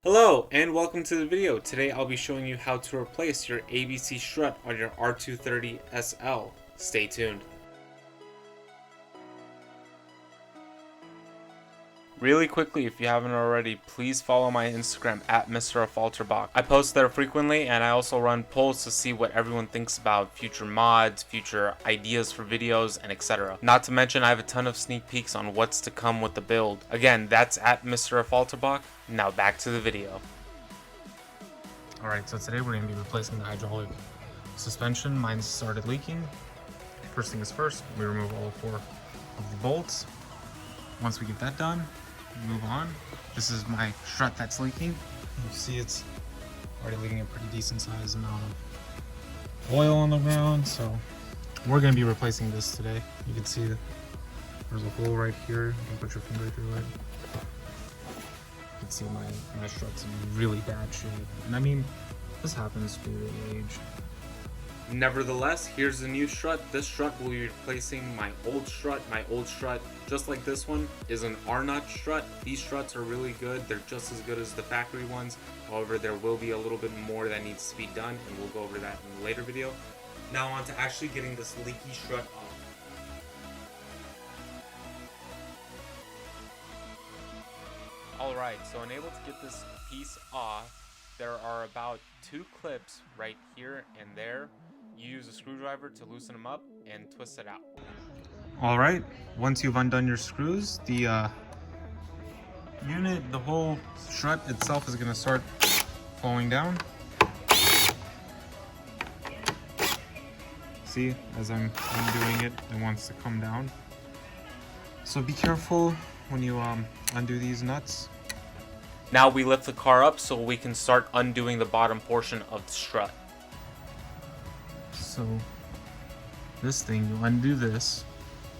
Hello and welcome to the video. Today I'll be showing you how to replace your ABC strut on your R230 SL. Stay tuned. Really quickly, if you haven't already, please follow my Instagram at Mr. I post there frequently, and I also run polls to see what everyone thinks about future mods, future ideas for videos, and etc. Not to mention, I have a ton of sneak peeks on what's to come with the build. Again, that's at Mr. Now back to the video. Alright, so today we're going to be replacing the hydraulic suspension. Mine started leaking. First thing is first, we remove all four of the bolts. Once we get that done, move on. This is my strut that's leaking. You see it's already leaking a pretty decent sized amount of oil on the ground, so we're going to be replacing this today. You can see that there's a hole right here. You can put your finger through it. You can see my strut's in really bad shape. And I mean, this happens due to age. Nevertheless, here's the new strut. This strut will be replacing my old strut. My old strut, just like this one, is an Arnott strut. These struts are really good. They're just as good as the factory ones. However, there will be a little bit more that needs to be done, and we'll go over that in a later video. Now on to actually getting this leaky strut off. Alright, so unable to get this piece off, there are about 2 clips right here and there. You use a screwdriver to loosen them up and twist it out. Alright, once you've undone your screws, the unit, the whole strut itself is going to start falling down. See, as I'm undoing it, it wants to come down. So be careful when you undo these nuts. Now we lift the car up so we can start undoing the bottom portion of the strut. So this thing, you undo this.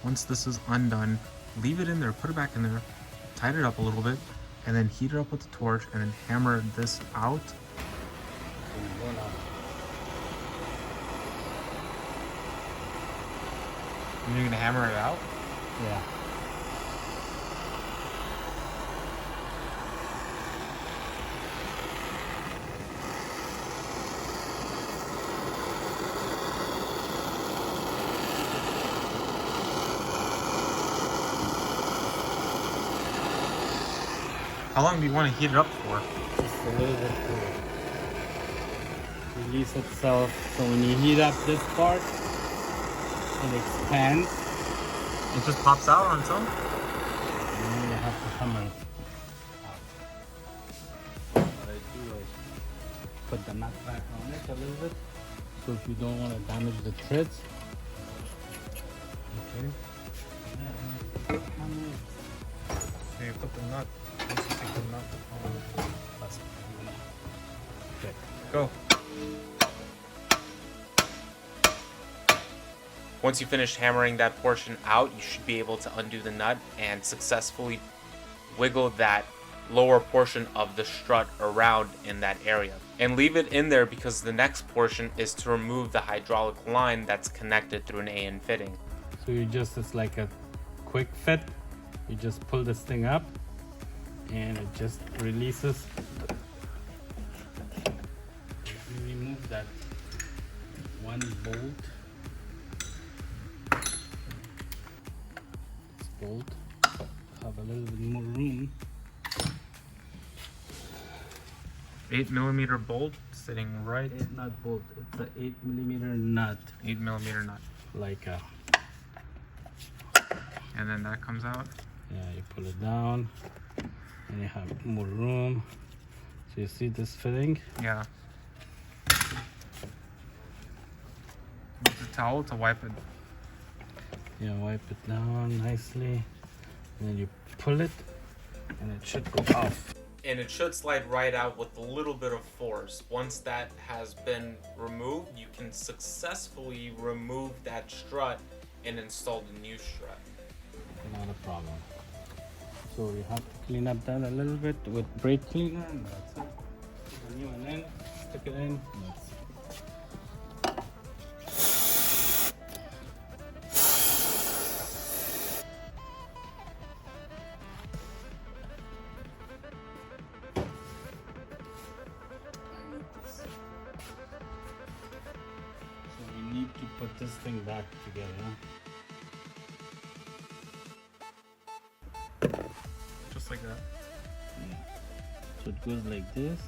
Once this is undone, leave it in there, put it back in there, tighten it up a little bit, and then heat it up with the torch and then hammer this out. You're gonna hammer it out? Yeah. How long do you want to heat it up for? Just a little bit to release itself. So when you heat up this part, it expands. It just pops out on its own? And then you have to hammer it out. What I do is put the nut back on it a little bit. So if you don't want to damage the threads. Okay. And hammer it. So you put the nut. Once you take the nut on. That's okay. Go. Once you finish hammering that portion out, you should be able to undo the nut and successfully wiggle that lower portion of the strut around in that area. And leave it in there because the next portion is to remove the hydraulic line that's connected through an AN fitting. So you just, it's like a quick fit. You just pull this thing up and it just releases. You remove that one bolt. This bolt have a little bit more room. 8mm bolt sitting right. It's not bolt, it's a 8mm nut. 8mm nut. Like a, And then that comes out. yeah, you pull it down and you have more room. So you see this fitting? Yeah. Use a towel to wipe it. Yeah, wipe it down nicely. And then you pull it and it should go off. And it should slide right out with a little bit of force. Once that has been removed, you can successfully remove that strut and install the new strut. Not a problem. So you have to clean up that a little bit with brake cleaner, and that's it. Put the new one in, stick it in, and that's it. put this thing back together. Just like that. Yeah. So it goes like this.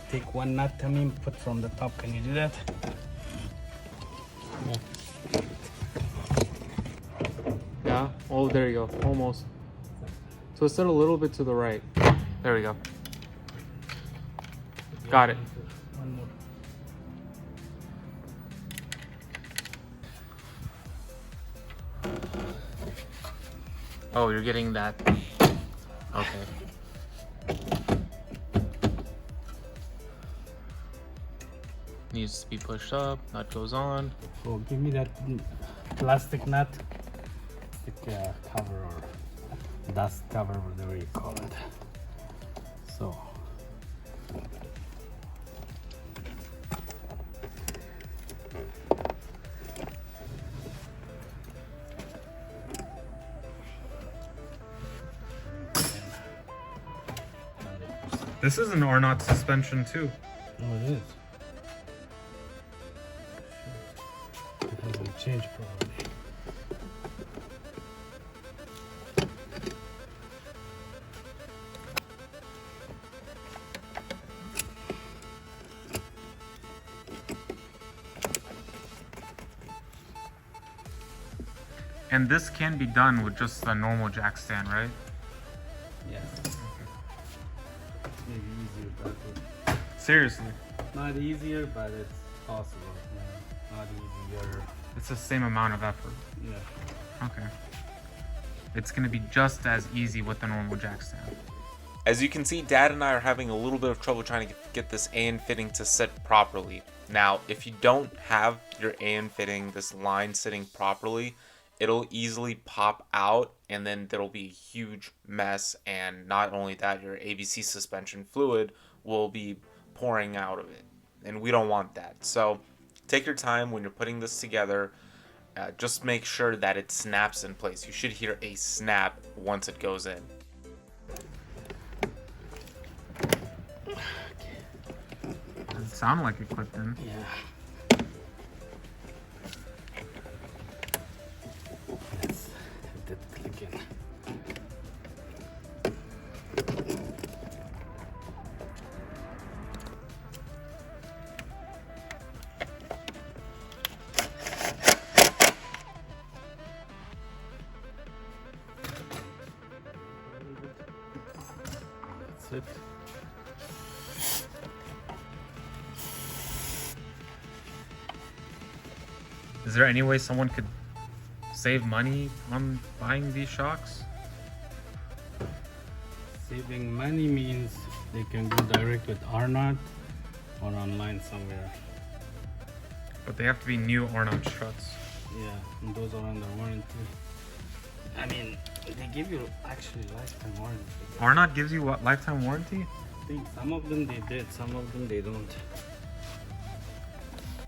Take one nut, I mean, put from the top. Can you do that? Yeah. Oh, there you go. Almost. So it's still a little bit to the right. There we go. Got it. One more. Oh, you're getting that. Okay. Needs to be pushed up. Nut goes on. So give me that plastic nut, plastic cover or dust cover, whatever you call it. So. This is an Arnott suspension too. Oh, it is. It hasn't changed probably. And this can be done with just a normal jack stand, right? Yeah. Maybe easier that way. Seriously. Not easier, but it's possible. Yeah. Not easier. It's the same amount of effort. Yeah. Okay. It's gonna be just as easy with the normal jack stand. As you can see, Dad and I are having a little bit of trouble trying to get this AN fitting to sit properly. Now, if you don't have your AN fitting, this line sitting properly, it'll easily pop out and then there'll be a huge mess. And not only that, your ABC suspension fluid will be pouring out of it. And we don't want that. So take your time when you're putting this together. Just make sure that it snaps in place. You should hear a snap once it goes in. Does it sound like it clipped in? Yeah. Yes, it did click in. That's it. Is there any way someone could save money on buying these shocks? Saving money means they can go direct with Arnott or online somewhere. But they have to be new Arnott struts. Yeah, and those are under warranty. I mean, they give you actually lifetime warranty. Arnott gives you what, lifetime warranty? I think some of them they did, some of them they don't.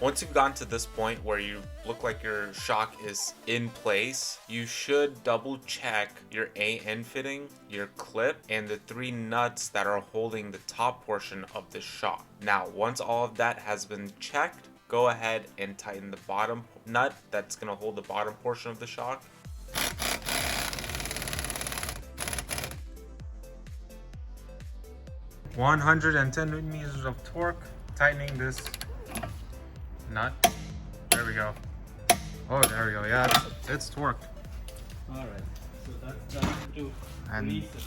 Once you've gotten to this point where you look like your shock is in place, you should double check your AN fitting, your clip, and the 3 nuts that are holding the top portion of the shock. Now, once all of that has been checked, go ahead and tighten the bottom nut that's going to hold the bottom portion of the shock. $110 of torque, tightening this nut. There we go. Oh, there we go. Yeah, it's torqued. Alright, so that's done to And grease it.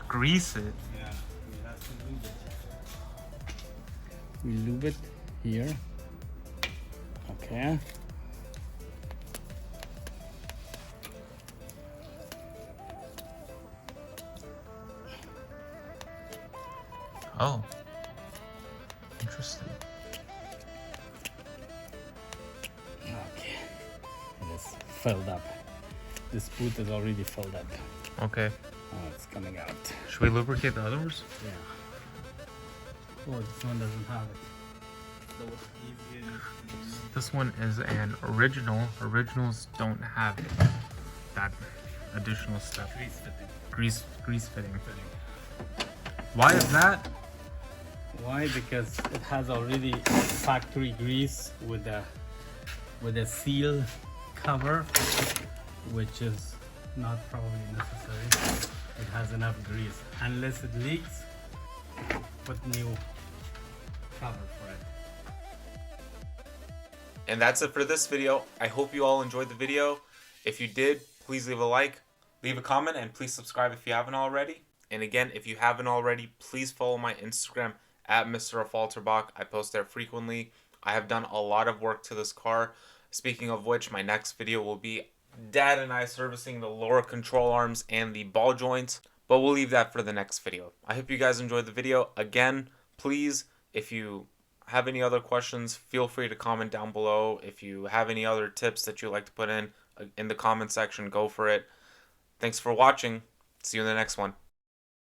grease it. Yeah, we have to lube it. We lube it here. Okay. Oh, interesting. Okay. It is filled up. This boot is already filled up. Okay. Oh, it's coming out. Should we lubricate the others? Yeah. Oh, this one doesn't have it. So what's easier? This one is an original. Originals don't have that additional stuff. Grease fitting. Grease fitting. Why is that? Why? Because it has already factory grease with a seal cover, which is not probably necessary. It has enough grease. Unless it leaks, put new cover for it. And that's it for this video. I hope you all enjoyed the video. If you did, please leave a like, leave a comment, and please subscribe if you haven't already. And again, if you haven't already, please follow my Instagram at Mr. Falterbach. I post there frequently. I have done a lot of work to this car. Speaking of which, my next video will be Dad and I servicing the lower control arms and the ball joints. But we'll leave that for the next video. I hope you guys enjoyed the video. Again, please, if you have any other questions, feel free to comment down below. If you have any other tips that you'd like to put in the comment section, go for it. Thanks for watching. See you in the next one.